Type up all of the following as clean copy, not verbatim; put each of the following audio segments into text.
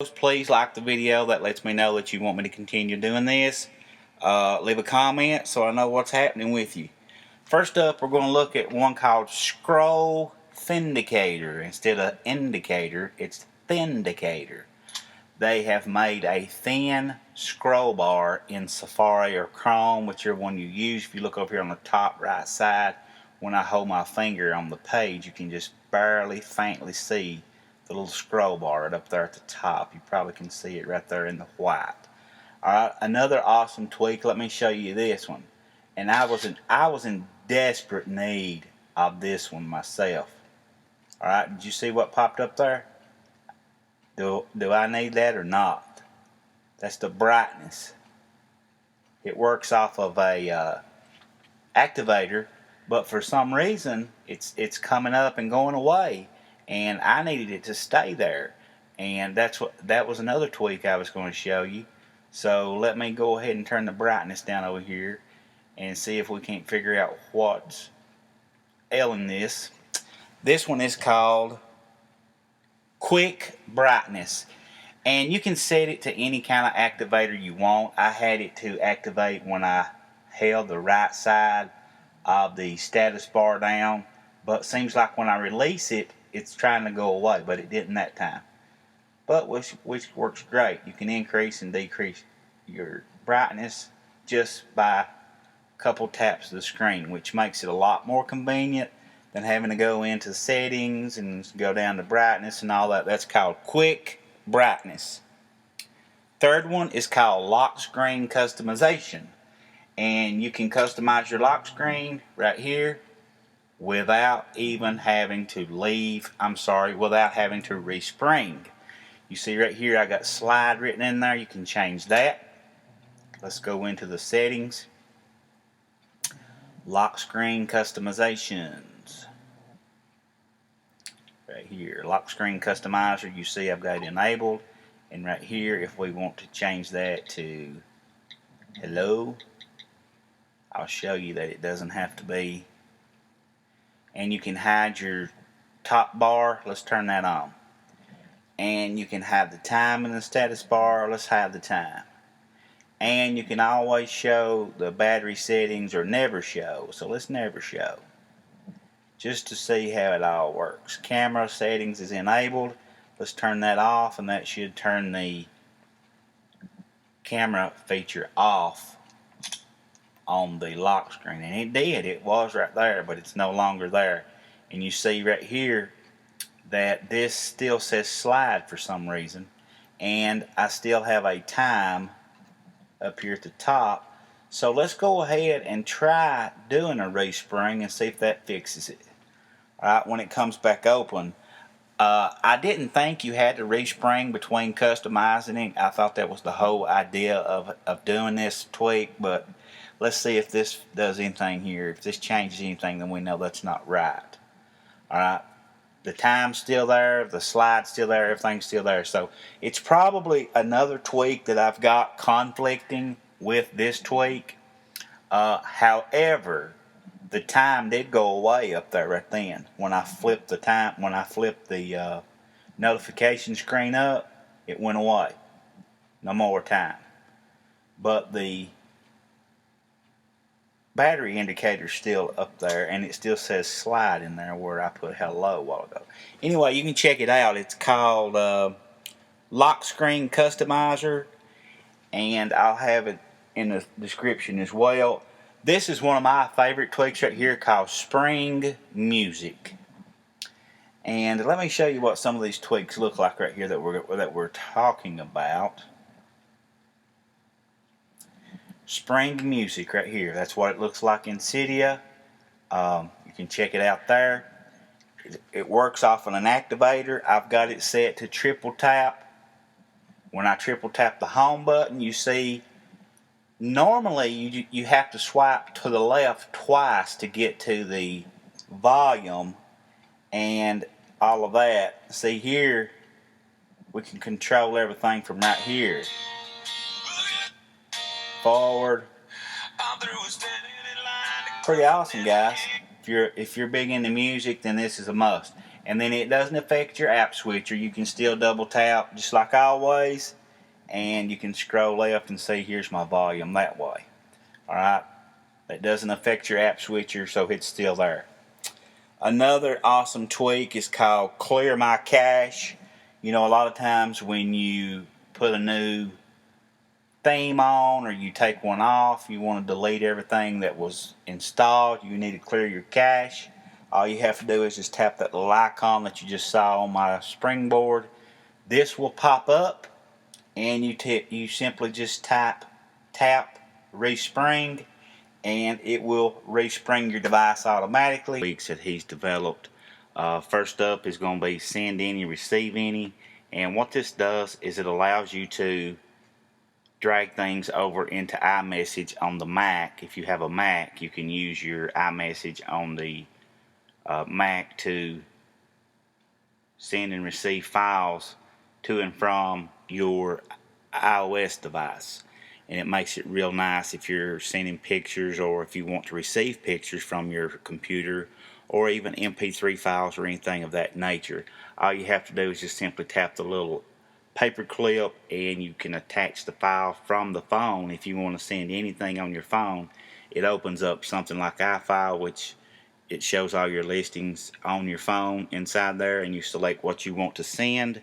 Please like the video. That lets me know that you want me to continue doing this. Leave a comment so I know what's happening with you. First up, we're going to look at one called Scroll Thindicator. Instead of indicator, it's Thindicator. They have made a thin scroll bar in Safari or Chrome, whichever one you use. If you look up here on the top right side, when I hold my finger on the page, you can just barely faintly see the little scroll bar right up there at the top. You probably can see it right there in the white. Alright, another awesome tweak. Let me show you this one. And I was in desperate need of this one myself. Alright, did you see what popped up there? Do I need that or not? That's the brightness. It works off of a activator, but for some reason it's coming up and going away, and I needed it to stay there. And that was another tweak I was going to show you. So let me go ahead and turn the brightness down over here and see if we can't figure out what's ailing this. This one is called Quick Brightness, and you can set it to any kind of activator you want. I had it to activate when I held the right side of the status bar down, but it seems like when I release it, it's trying to go away, but it didn't that time. But which works great. You can increase and decrease your brightness just by a couple taps of the screen, which makes it a lot more convenient than having to go into settings and go down to brightness and all that. That's called Quick Brightness. Third one is called Lock Screen Customization. And you can customize your lock screen right here without even having to without having to respring. You see right here I got slide written in there. You can change that. Let's go into the settings. Lock screen customizations. Right here, lock screen customizer. You see I've got it enabled. And right here, if we want to change that to hello, I'll show you that it doesn't have to be. And you can hide your top bar. Let's turn that on. And you can have the time in the status bar. Let's have the time. And you can always show the battery settings or never show. So let's never show, just to see how it all works. Camera settings is enabled. Let's turn that off, and that should turn the camera feature off on the lock screen. And it did. It was right there, but it's no longer there. And you see right here that this still says slide for some reason, and I still have a time up here at the top. So let's go ahead and try doing a respring and see if that fixes it. Alright, when it comes back open, I didn't think you had to respring between customizing it. I thought that was the whole idea of doing this tweak, but let's see if this does anything here. If this changes anything, then we know that's not right. Alright, the time's still there, the slide's still there, everything's still there. So it's probably another tweak that I've got conflicting with this tweak. However, the time did go away up there right then. When I flipped the notification screen up, it went away. No more time. But the battery indicator's still up there, and it still says slide in there where I put hello a while ago. Anyway, you can check it out. It's called Lock Screen Customizer, and I'll have it in the description as well. This is one of my favorite tweaks right here called Spring Music. And let me show you what some of these tweaks look like right here that we're talking about. Spring Music right here. That's what it looks like in Cydia. You can check it out there. It works off of an activator. I've got it set to triple tap. When I triple tap the home button, you see normally you have to swipe to the left twice to get to the volume and all of that. See here, we can control everything from right here. Forward. Pretty awesome, guys. If you're big into music, then this is a must. And then it doesn't affect your app switcher. You can still double tap just like always, and you can scroll left and see here's my volume that way. Alright, that doesn't affect your app switcher, so it's still there. Another awesome tweak is called Clear My Cache. You know, a lot of times when you put a new theme on or you take one off, you want to delete everything that was installed, you need to clear your cache. All you have to do is just tap that little icon that you just saw on my springboard. This will pop up, and you simply just tap respring, and it will respring your device automatically. Tweaks that he's developed. First up is going to be send any, receive any, and what this does is it allows you to drag things over into iMessage on the Mac. If you have a Mac, you can use your iMessage on the Mac to send and receive files to and from your iOS device. And it makes it real nice if you're sending pictures, or if you want to receive pictures from your computer, or even MP3 files or anything of that nature. All you have to do is just simply tap the little paper clip, and you can attach the file from the phone. If you want to send anything on your phone, it opens up something like iFile, which it shows all your listings on your phone inside there, and you select what you want to send,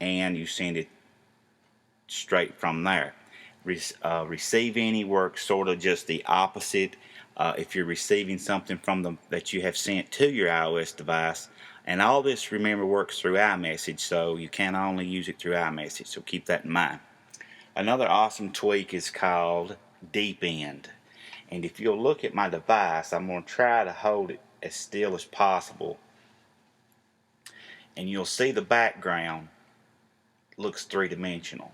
and you send it straight from there. Receive any works sort of just the opposite. If you're receiving something from that you have sent to your iOS device, and all this, remember, works through iMessage, so you can only use it through iMessage, so keep that in mind. Another awesome tweak is called Deep End. And if you'll look at my device, I'm going to try to hold it as still as possible, and you'll see the background looks three-dimensional.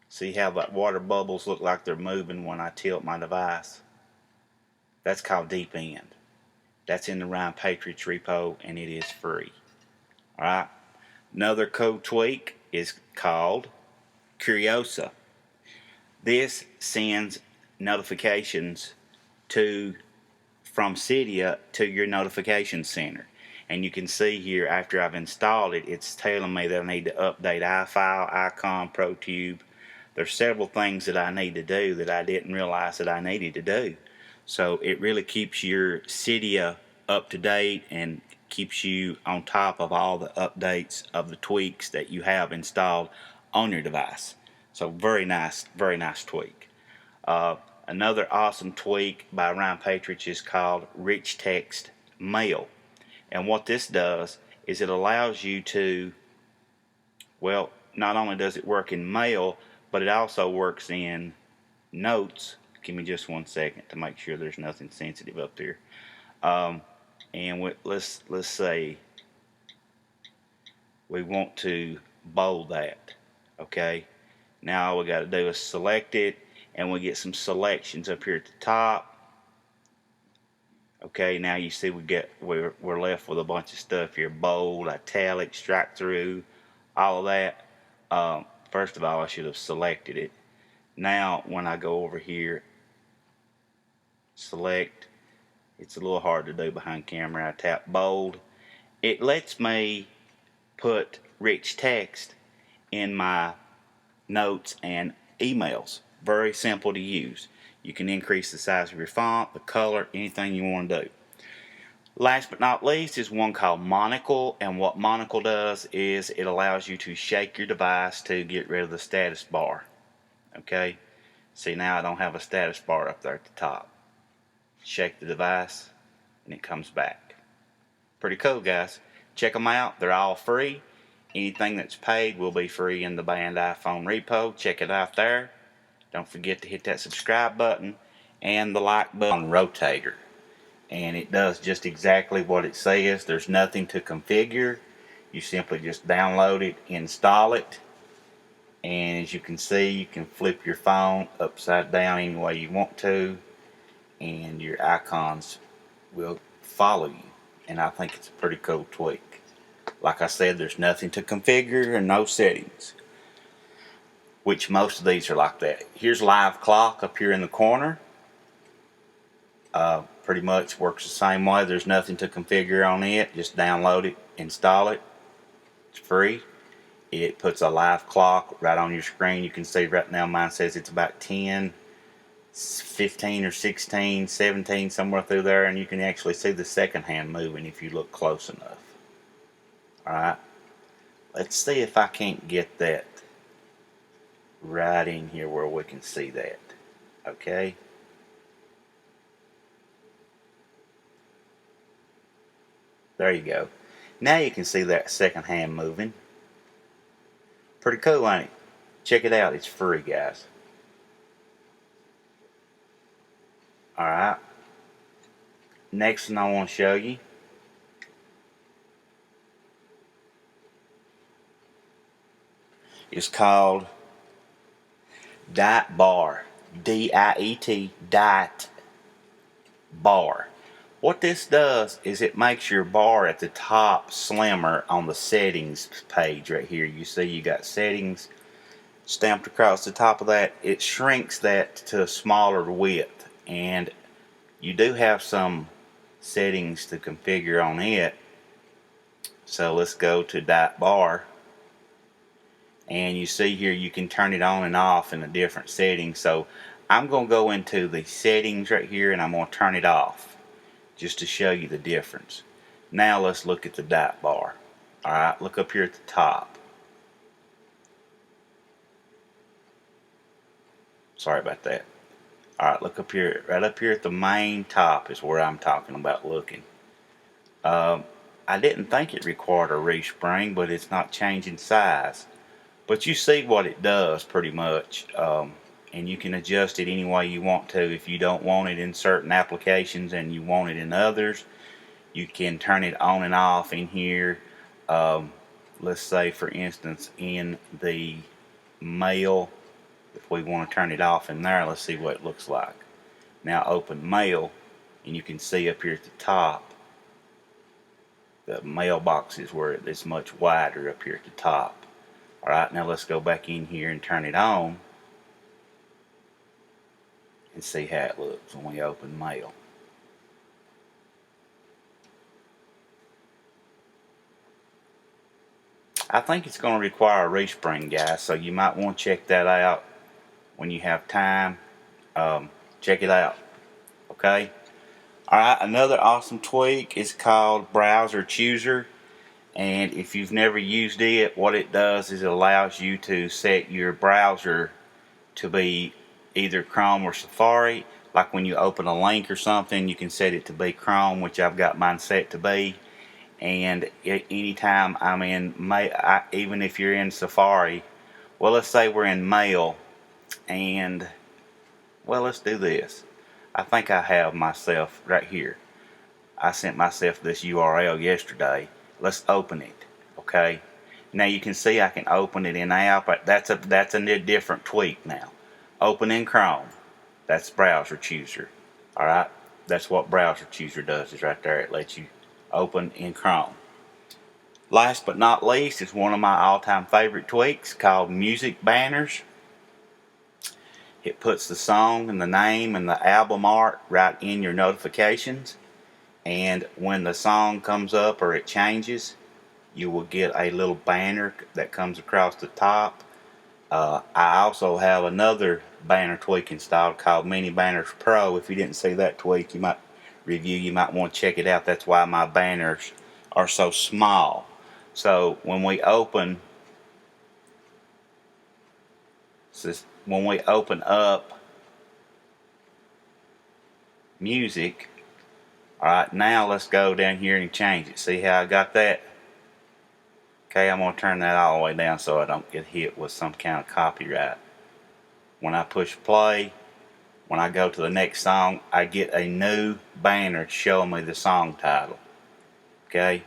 See how that water bubbles look like they're moving when I tilt my device? That's called Deep End. That's in the Ryan Patriots repo, and it is free. Alright. Another cool tweak is called Curiosa. This sends notifications from Cydia to your notification center. And you can see here, after I've installed it, it's telling me that I need to update iFile, Icon, ProTube. There's several things that I need to do that I didn't realize that I needed to do. So it really keeps your Cydia up to date and keeps you on top of all the updates of the tweaks that you have installed on your device. So very nice tweak. Another awesome tweak by Ryan Patriots is called Rich Text Mail. And what this does is it allows you to, well, not only does it work in mail, but it also works in notes. Give me just 1 second to make sure there's nothing sensitive up here. And let's say we want to bold that. Okay. Now all we got to do is select it, and we get some selections up here at the top. Okay, now you see we're left with a bunch of stuff here: bold, italic, strike through, all of that. First of all, I should have selected it. Now when I go over here, select, it's a little hard to do behind camera. I tap bold. It lets me put rich text in my notes and emails. Very simple to use. You can increase the size of your font, the color, anything you want to do. Last but not least is one called Monocle, and what Monocle does is it allows you to shake your device to get rid of the status bar. Okay, see, now I don't have a status bar up there at the top. Shake the device and it comes back. Pretty cool, guys. Check them out. They're all free. Anything that's paid will be free in the banned iPhone repo. Check it out there. Don't forget to hit that subscribe button and the like button on Rotator. And it does just exactly what it says. There's nothing to configure. You simply just download it, install it, and as you can see, you can flip your phone upside down any way you want to, and your icons will follow you. And I think it's a pretty cool tweak. Like I said, there's nothing to configure and no settings, which most of these are like that. Here's live clock up here in the corner. Pretty much works the same way. There's nothing to configure on it. Just download it, install it. It's free. It puts a live clock right on your screen. You can see right now mine says it's about 10, 15 or 16, 17, somewhere through there, and you can actually see the second hand moving if you look close enough. Alright, let's see if I can't get that right in here where we can see that. Okay. There you go. Now you can see that second hand moving. Pretty cool, ain't it? Check it out. It's free, guys. Alright. Next thing I want to show you is called Diet Bar. D-I-E-T, Diet Bar. What this does is it makes your bar at the top slimmer on the settings page right here. You see you got settings stamped across the top of that. It shrinks that to a smaller width, and you do have some settings to configure on it. So let's go to Diet Bar, and you see here you can turn it on and off in a different setting. So I'm going to go into the settings right here and I'm going to turn it off just to show you the difference. Now let's look at the Diet Bar. Alright, look up here at the top. Sorry about that. Alright, look up here, right up here at the main top is where I'm talking about looking. I didn't think it required a respring, but it's not changing size. But you see what it does pretty much. And you can adjust it any way you want to. If you don't want it in certain applications and you want it in others, you can turn it on and off in here. Let's say for instance in the mail, if we want to turn it off in there, let's see what it looks like. Now open mail, and you can see up here at the top the mailbox is where it's much wider up here at the top. Alright, now let's go back in here and turn it on and see how it looks when we open mail. I think it's going to require a respring, guys, so you might want to check that out when you have time. Check it out. Okay? Alright, another awesome tweak is called Browser Chooser. And if you've never used it, what it does is it allows you to set your browser to be either Chrome or Safari. Like when you open a link or something, you can set it to be Chrome, which I've got mine set to be. And anytime I'm in, even if you're in Safari, well, let's say we're in Mail, and well, let's do this. I think I have myself right here. I sent myself this URL yesterday. Let's open it. Okay. Now you can see I can open it in app, but that's a different tweak now. Open in Chrome. That's Browser Chooser. Alright? That's what Browser Chooser does, is right there. It lets you open in Chrome. Last but not least is one of my all-time favorite tweaks called Music Banners. It puts the song and the name and the album art right in your notifications. And when the song comes up or it changes, you will get a little banner that comes across the top. I also have another banner tweak installed called Mini Banners Pro. If you didn't see that tweak, you might want to check it out. That's why my banners are so small. So when we open up music, alright, now let's go down here and change it. See how I got that? Okay, I'm going to turn that all the way down so I don't get hit with some kind of copyright. When I push play, when I go to the next song, I get a new banner showing me the song title. Okay?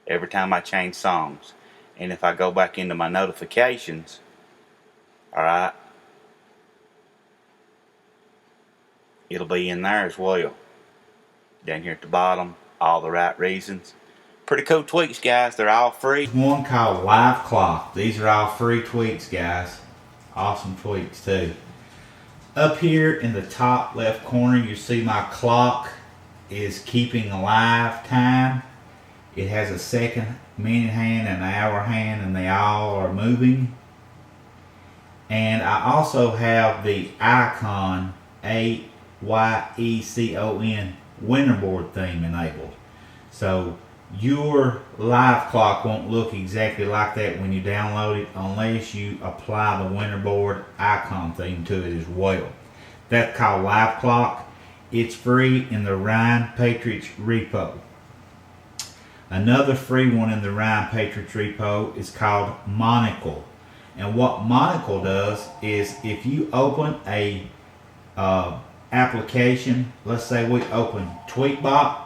Every time I change songs. And if I go back into my notifications, alright, it'll be in there as well. Down here at the bottom, all the right reasons. Pretty cool tweaks, guys. They're all free. One called Live Clock. These are all free tweaks, guys. Awesome tweaks too. Up here in the top left corner, you see my clock is keeping alive time. It has a second, minute hand, and an hour hand, and they all are moving. And I also have the icon AYECON Winterboard theme enabled. So your live clock won't look exactly like that when you download it unless you apply the Winterboard icon theme to it as well. That's called Live Clock. It's free in the Ryan Patriots repo. Another free one in the Ryan Patriots repo is called Monocle. And what Monocle does is if you open a application, let's say we open Tweetbot.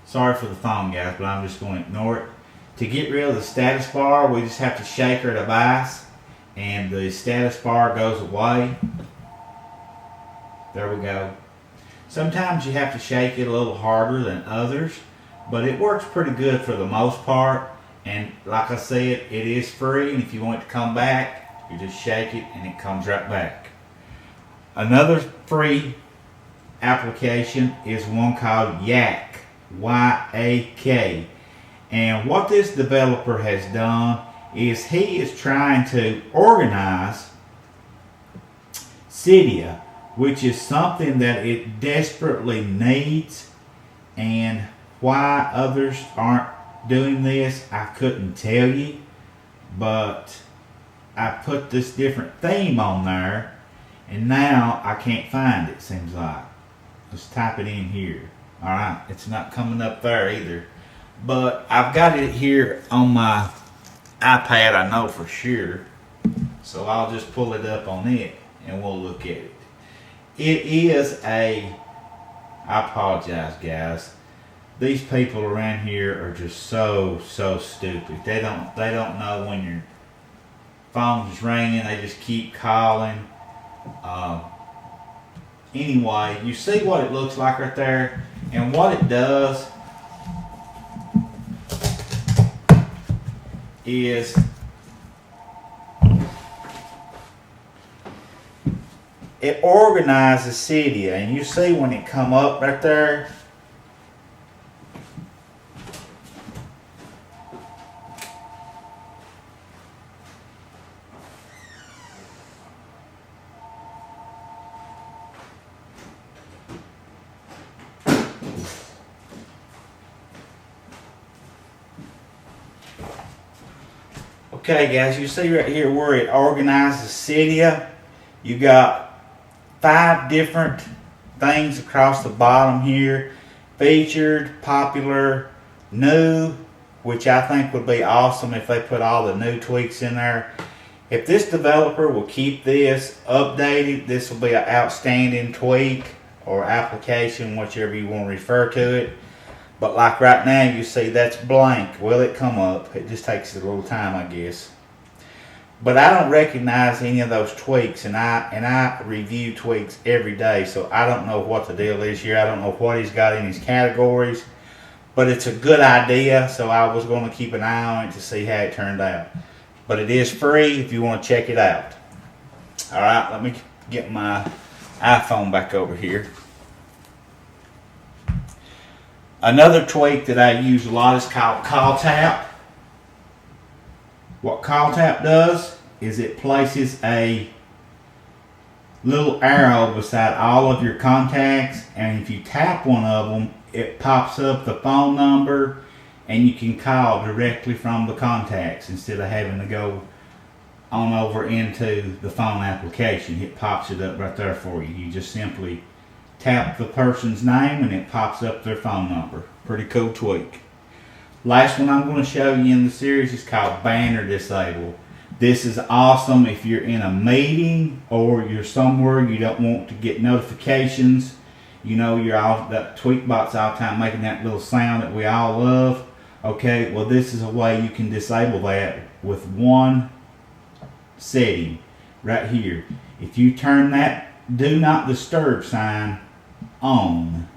Sorry for the phone, guys, but I'm just going to ignore it. To get rid of the status bar, we just have to shake our device and the status bar goes away. There we go. Sometimes you have to shake it a little harder than others, but it works pretty good for the most part. And like I said, it is free, and if you want it to come back, you just shake it and it comes right back. Another free application is one called Yak, Y-A-K. And what this developer has done is he is trying to organize Cydia, which is something that it desperately needs. And why others aren't doing this, I couldn't tell you, but I put this different theme on there and now I can't find it, seems like. Let's type it in here. Alright, it's not coming up there either, but I've got it here on my iPad, I know for sure, so I'll just pull it up on it and we'll look at it. It is I apologize, guys. These people around here are just so stupid. They don't know when your phone's ringing. They just keep calling. Anyway, you see what it looks like right there, and what it does is it organizes Cydia, and you see when it come up right there. Okay guys, you see right here where it organizes Cydia. You got 5 different things across the bottom here. Featured, popular, new, which I think would be awesome if they put all the new tweaks in there. If this developer will keep this updated, this will be an outstanding tweak or application, whichever you want to refer to it. But like right now, you see that's blank. Will it come up? It just takes a little time, I guess. But I don't recognize any of those tweaks, and I review tweaks every day, so I don't know what the deal is here. I don't know what he's got in his categories, but it's a good idea, so I was going to keep an eye on it to see how it turned out. But it is free if you want to check it out. All right, let me get my iPhone back over here. Another tweak that I use a lot is called Call Tap. What Call Tap does is it places a little arrow beside all of your contacts, and if you tap one of them, it pops up the phone number and you can call directly from the contacts instead of having to go on over into the phone application. It pops it up right there for you. You just simply tap the person's name and it pops up their phone number. Pretty cool tweak. Last one I'm going to show you in the series is called Banner Disable. This is awesome if you're in a meeting or you're somewhere you don't want to get notifications. You know, that Tweetbot's all the time making that little sound that we all love. Okay, well this is a way you can disable that with one setting right here. If you turn that Do Not Disturb sign on,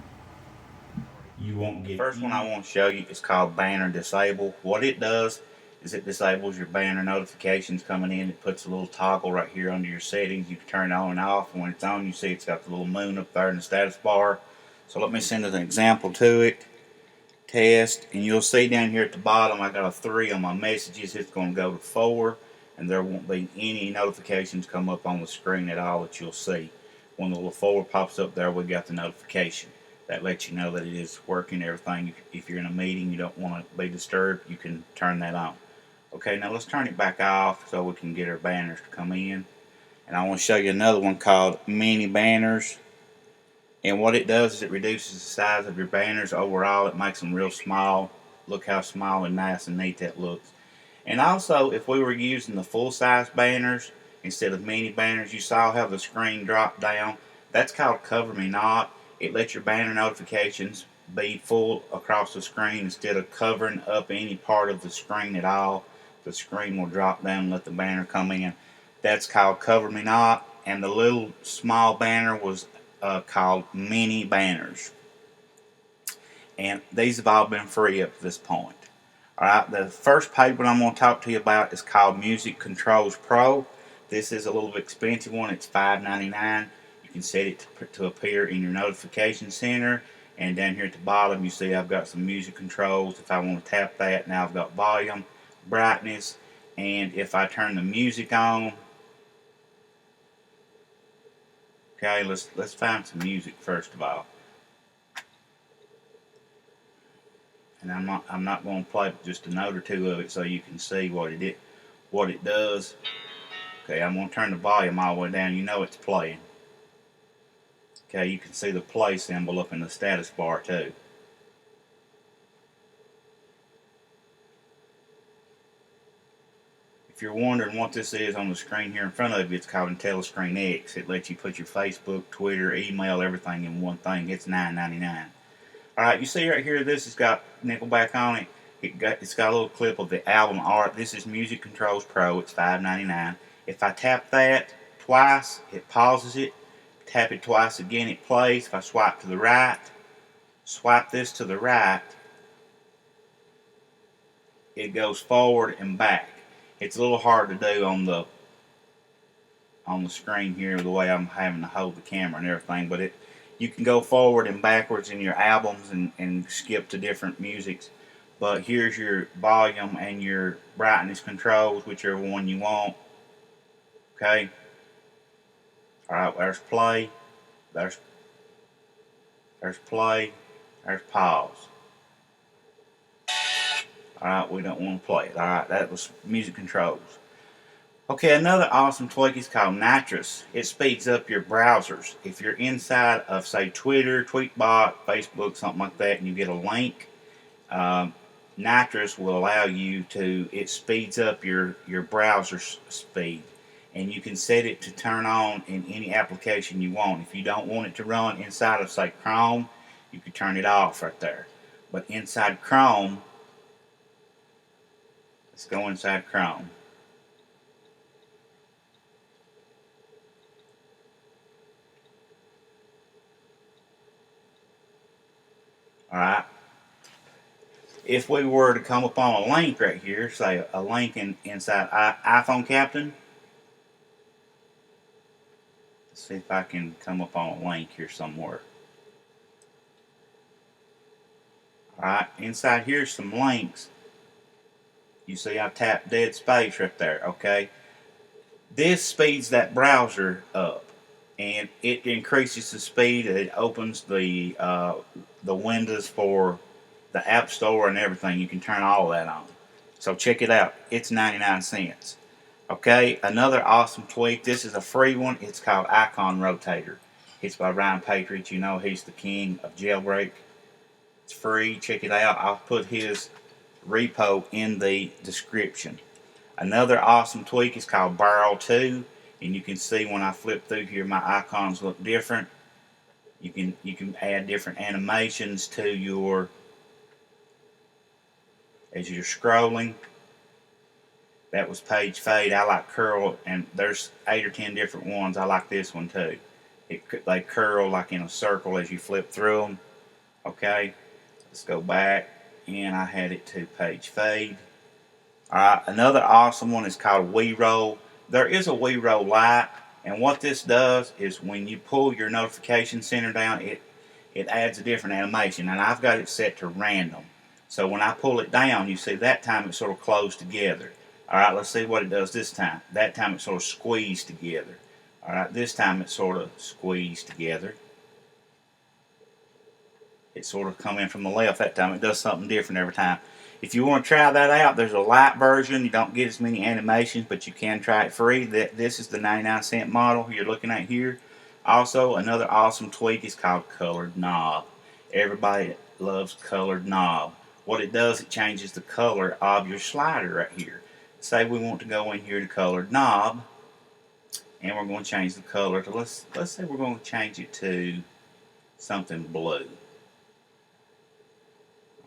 you won't get. First one I want to show you is called Banner Disable. What it does is it disables your banner notifications coming in. It puts a little toggle right here under your settings. You can turn it on and off, and when it's on, you see it's got the little moon up there in the status bar. So let me send an example to it. Test, and you'll see down here at the bottom I got a 3 on my messages. It's going to go to 4, and there won't be any notifications come up on the screen at all that you'll see. When the little 4 pops up there, we got the notification. That lets you know that it is working, everything. If you're in a meeting, you don't want to be disturbed, you can turn that on. Okay, now let's turn it back off so we can get our banners to come in. And I want to show you another one called mini banners. And what it does is it reduces the size of your banners overall. It makes them real small. Look how small and nice and neat that looks. And also, if we were using the full-size banners instead of mini banners, you saw how the screen dropped down. That's called Cover Me Not. It lets your banner notifications be full across the screen instead of covering up any part of the screen at all. The screen will drop down and let the banner come in. That's called Cover Me Not. And the little small banner was called mini banners, and these have all been free up to this point. Alright, the first page what I'm going to talk to you about is called Music Controls Pro. This is a little bit expensive one. It's $5.99. You can set it to appear in your notification center, and down here at the bottom you see I've got some music controls. If I want to tap that, now I've got volume, brightness, and if I turn the music on. Okay, let's find some music first of all. And I'm not going to play just a note or two of it so you can see what it does. Okay, I'm going to turn the volume all the way down. You know it's playing. Okay, you can see the play symbol up in the status bar too. If you're wondering what this is on the screen here in front of you, it's called IntelliScreen X. It lets you put your Facebook, Twitter, email, everything in one thing. It's $9.99. Alright, you see right here, this has got Nickelback on it. It's got a little clip of the album art. This is Music Controls Pro. It's $5.99. If I tap that twice, it pauses it. Tap it twice again, it plays. If I swipe to the right, swipe this to the right, it goes forward and back. It's a little hard to do on the screen here the way I'm having to hold the camera and everything, but you can go forward and backwards in your albums and skip to different musics. But here's your volume and your brightness controls, whichever one you want. Okay. Alright, there's play. There's play. There's pause. Alright, we don't want to play it. Alright, that was music controls. Okay, another awesome tweak is called Nitrous. It speeds up your browsers. If you're inside of, say, Twitter, Tweetbot, Facebook, something like that, and you get a link, Nitrous will allow you to, it speeds up your browser speed. And you can set it to turn on in any application you want. If you don't want it to run inside of, say, Chrome, you can turn it off right there. But inside Chrome, let's go inside Chrome. Alright. If we were to come upon a link right here, say a link inside iPhone Captain. Let's see if I can come upon a link here somewhere. Alright, inside here's some links. You see I tapped dead space right there, okay? This speeds that browser up, and it increases the speed. It opens the windows for the App Store and everything. You can turn all of that on. So check it out. It's 99 cents. Okay, another awesome tweak. This is a free one. It's called Icon Rotator. It's by Ryan Patriot. You know he's the king of jailbreak. It's free. Check it out. I'll put his repo in the description. Another awesome tweak is called Barrel 2, and you can see when I flip through here my icons look different. You can add different animations to your as you're scrolling. That was page fade. I like curl, and there's 8 or 10 different ones. I like this one too. They curl like in a circle as you flip through them. Okay, let's go back, and I had it to page fade. Alright, another awesome one is called WeRoll. There is a WeRoll Lite, and what this does is when you pull your notification center down, it adds a different animation, and I've got it set to random. So when I pull it down, you see that time it sort of closed together. Alright, let's see what it does this time. That time it sort of squeezed together. Alright, this time it sort of squeezed together. It sort of come in from the left that time. It does something different every time. If you want to try that out, there's a light version. You don't get as many animations, but you can try it free. This is the 99-cent model you're looking at here. Also, another awesome tweak is called Colored Knob. Everybody loves Colored Knob. What it does, it changes the color of your slider right here. Say we want to go in here to Colored Knob, and we're going to change the color to, let's say we're going to change it to something blue.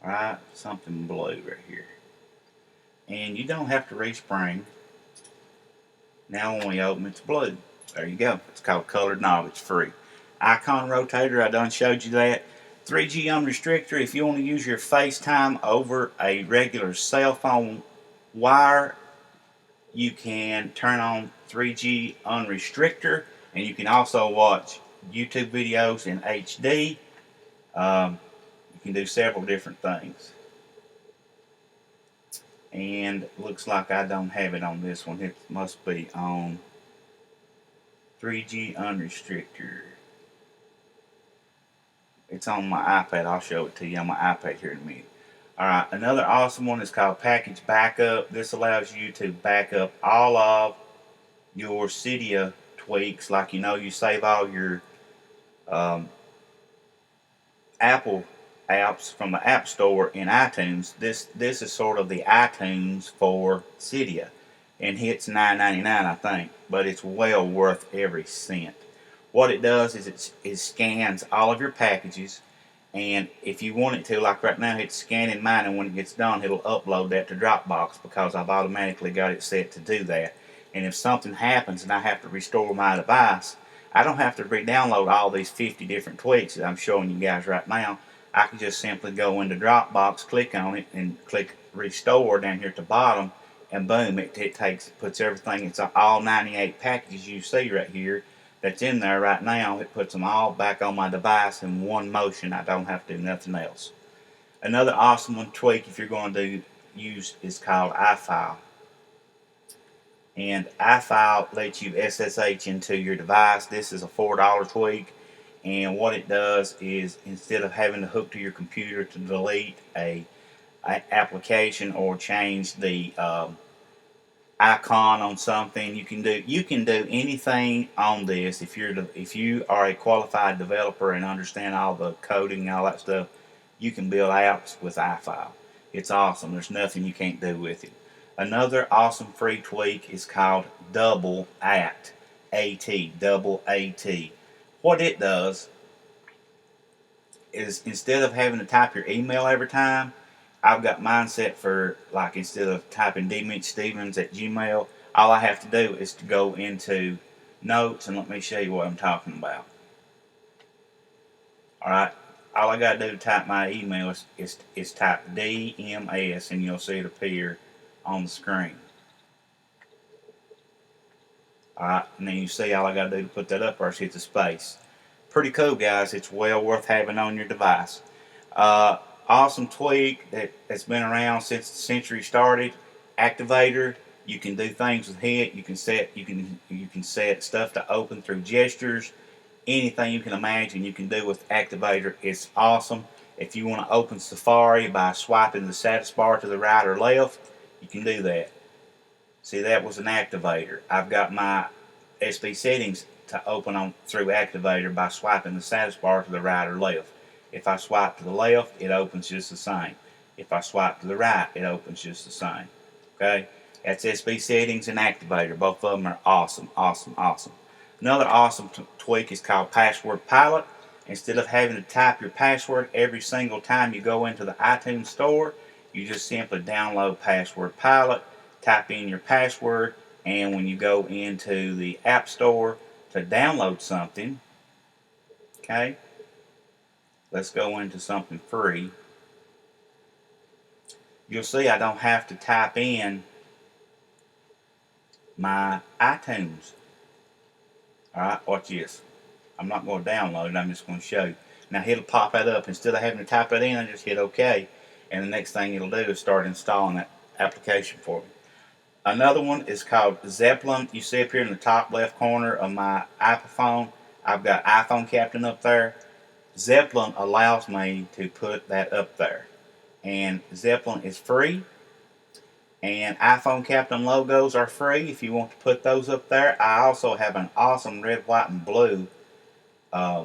Alright, something blue right here. And you don't have to respring. Now when we open, it's blue. There you go. It's called Colored Knob. It's free. Icon rotator, I done showed you that. 3G unrestrictor, if you want to use your FaceTime over a regular cell phone wire, you can turn on 3G unrestrictor, and you can also watch YouTube videos in HD. You can do several different things. And looks like I don't have it on this one. It must be on 3G unrestrictor. It's on my iPad. I'll show it to you on my iPad here in a minute. Alright, another awesome one is called Package Backup. This allows you to back up all of your Cydia tweaks. Like, you know, you save all your Apple apps from the App Store in iTunes. This is sort of the iTunes for Cydia, and hits $9.99 I think, but it's well worth every cent. What it does is it scans all of your packages, and if you want it to, like right now it's scanning mine, and when it gets done it'll upload that to Dropbox because I've automatically got it set to do that. And if something happens and I have to restore my device, I don't have to re-download all these 50 different tweaks that I'm showing you guys right now. I can just simply go into Dropbox, click on it, and click Restore down here at the bottom, and boom, it puts everything. It's all 98 packages you see right here that's in there right now. It puts them all back on my device in one motion. I don't have to do nothing else. Another awesome one tweak if you're going to use is called iFile. And iFile lets you SSH into your device. This is a $4 tweak, and what it does is instead of having to hook to your computer to delete a application or change the icon on something, you can do anything on this. If you are a qualified developer and understand all the coding and all that stuff, you can build apps with iFile. It's awesome. There's nothing you can't do with it. Another awesome free tweak is called Double At. Double AT. What it does is instead of having to type your email every time, I've got mine set for, like, instead of typing dmitchstevens@gmail, all I have to do is to go into notes, and let me show you what I'm talking about. Alright, all I got to do to type my email is type DMS, and you'll see it appear on the screen. Alright, and then you see all I got to do to put that up there is hit the space. Pretty cool, guys. It's well worth having on your device. Awesome tweak that's been around since the century started. Activator. You can do things with it. You can set stuff to open through gestures. Anything you can imagine you can do with Activator. It's awesome. If you want to open Safari by swiping the status bar to the right or left, you can do that. See, that was an Activator. I've got my SB settings to open through Activator by swiping the status bar to the right or left. If I swipe to the left, it opens just the same. If I swipe to the right, it opens just the same. Okay? That's SB settings and Activator. Both of them are awesome, awesome, awesome. Another awesome tweak is called Password Pilot. Instead of having to type your password every single time you go into the iTunes store, you just simply download Password Pilot, type in your password, and when you go into the App Store to download something, okay, let's go into something free. You'll see I don't have to type in my iTunes. Alright, watch this. I'm not going to download it, I'm just going to show you. Now it'll pop that up. Instead of having to type it in, I just hit OK. And the next thing it'll do is start installing that application for me. Another one is called Zeppelin. You see up here in the top left corner of my iPhone, I've got iPhone Captain up there. Zeppelin allows me to put that up there. And Zeppelin is free. And iPhone Captain logos are free if you want to put those up there. I also have an awesome red, white, and blue uh,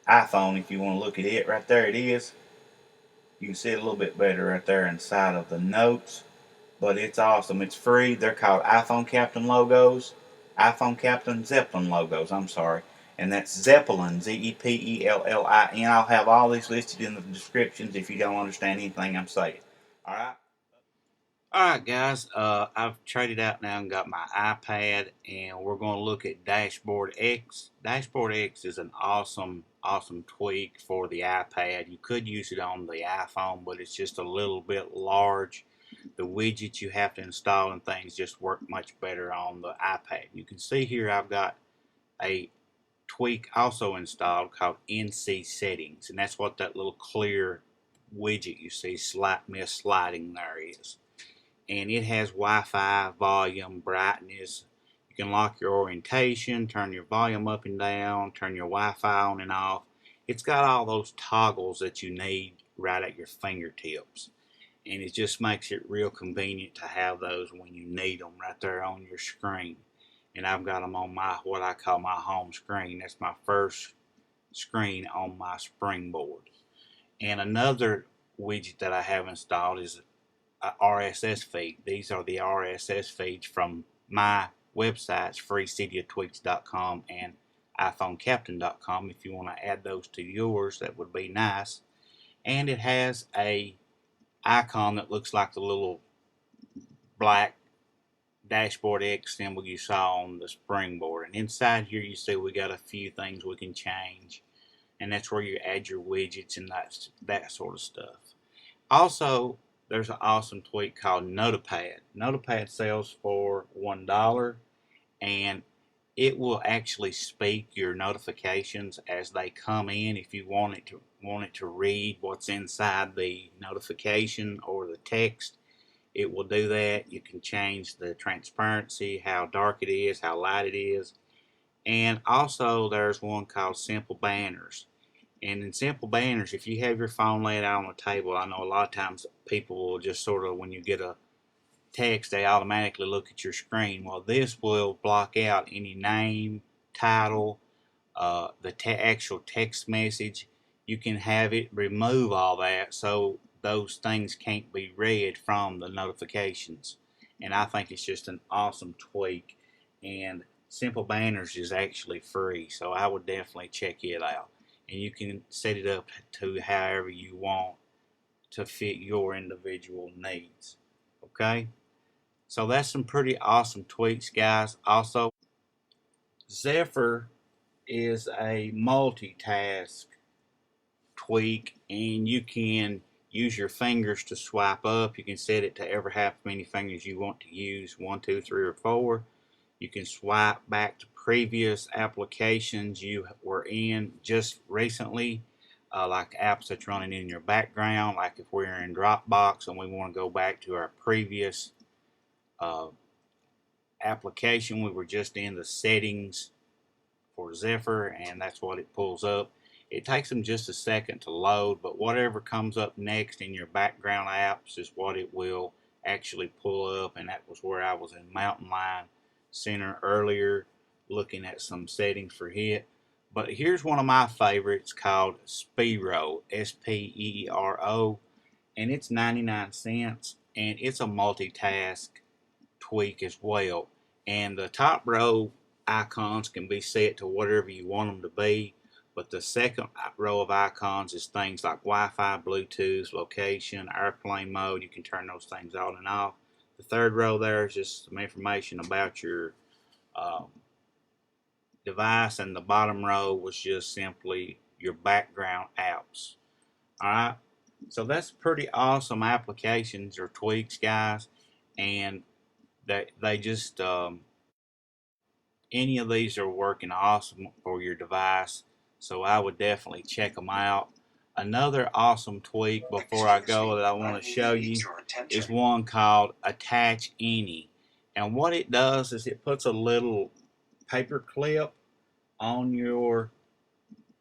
iPhone. If you want to look at it, right there it is. You can see it a little bit better right there inside of the notes. But it's awesome. It's free. They're called iPhone Captain logos. iPhone Captain Zeppelin logos, I'm sorry. And that's Zeppelin, Zeppelin. I'll have all these listed in the descriptions if you don't understand anything I'm saying. Alright? Alright guys, I've traded out now and got my iPad, and we're going to look at Dashboard X. Dashboard X is an awesome tweak for the iPad. You could use it on the iPhone, but it's just a little bit large. The widgets you have to install and things just work much better on the iPad. You can see here I've got a tweak also installed called NC Settings, and that's what that little clear widget you see sliding there is. And it has Wi-Fi, volume, brightness. You can lock your orientation, turn your volume up and down, turn your Wi-Fi on and off. It's got all those toggles that you need right at your fingertips. And it just makes it real convenient to have those when you need them right there on your screen. And I've got them on my, what I call my home screen. That's my first screen on my springboard. And another widget that I have installed is RSS feed. These are the RSS feeds from my websites, freecydiatweaks.com and iPhoneCaptain.com. If you want to add those to yours, that would be nice. And it has a icon that looks like the little black Dashboard X symbol you saw on the springboard. And inside here you see we got a few things we can change. And that's where you add your widgets and that sort of stuff. Also, there's an awesome tweak called Notepad. Notepad sells for $1, and it will actually speak your notifications as they come in. If you want it to read what's inside the notification or the text, it will do that. You can change the transparency, how dark it is, how light it is. And also there's one called Simple Banners. And in Simple Banners, if you have your phone laid out on the table, I know a lot of times people will just sort of, when you get a text, they automatically look at your screen. Well, this will block out any name, title, the actual text message. You can have it remove all that so those things can't be read from the notifications. And I think it's just an awesome tweak. And Simple Banners is actually free, so I would definitely check it out. And you can set it up to however you want to fit your individual needs. Okay? So that's some pretty awesome tweaks, guys. Also, Zephyr is a multitask tweak, and you can use your fingers to swipe up. You can set it to ever how many fingers you want to use, 1, 2, 3, or 4. You can swipe back to previous applications you were in just recently, like apps that's running in your background, like if we're in Dropbox and we want to go back to our previous uh, application. We were just in the settings for Zephyr, and that's what it pulls up. It takes them just a second to load, but whatever comes up next in your background apps is what it will actually pull up. And that was where I was in Mountain Lion Center earlier looking at some settings for it. But here's one of my favorites called Spiro, Spero, and it's 99 cents, and it's a multitask tweak as well. And the top row icons can be set to whatever you want them to be, but the second row of icons is things like Wi-Fi, Bluetooth, location, airplane mode. You can turn those things on and off. The third row there is just some information about your um, device, and the bottom row was just simply your background apps. Alright, so that's pretty awesome applications or tweaks, guys. And They just any of these are working awesome for your device, so I would definitely check them out. Another awesome tweak before I go that I want to show you is one called Attach Any. And what it does is it puts a little paper clip on your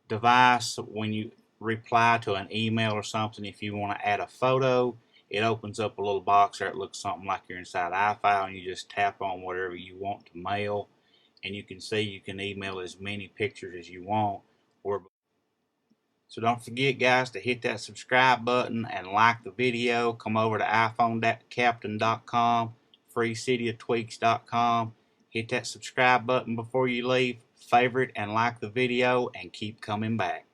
device when you reply to an email or something. If you want to add a photo, it opens up a little box there. It looks something like you're inside iFile, and you just tap on whatever you want to mail, and you can see you can email as many pictures as you want. So don't forget, guys, to hit that subscribe button and like the video. Come over to iPhoneCaptain.com, freeCydiaTweaks.com. Hit that subscribe button before you leave. Favorite and like the video, and keep coming back.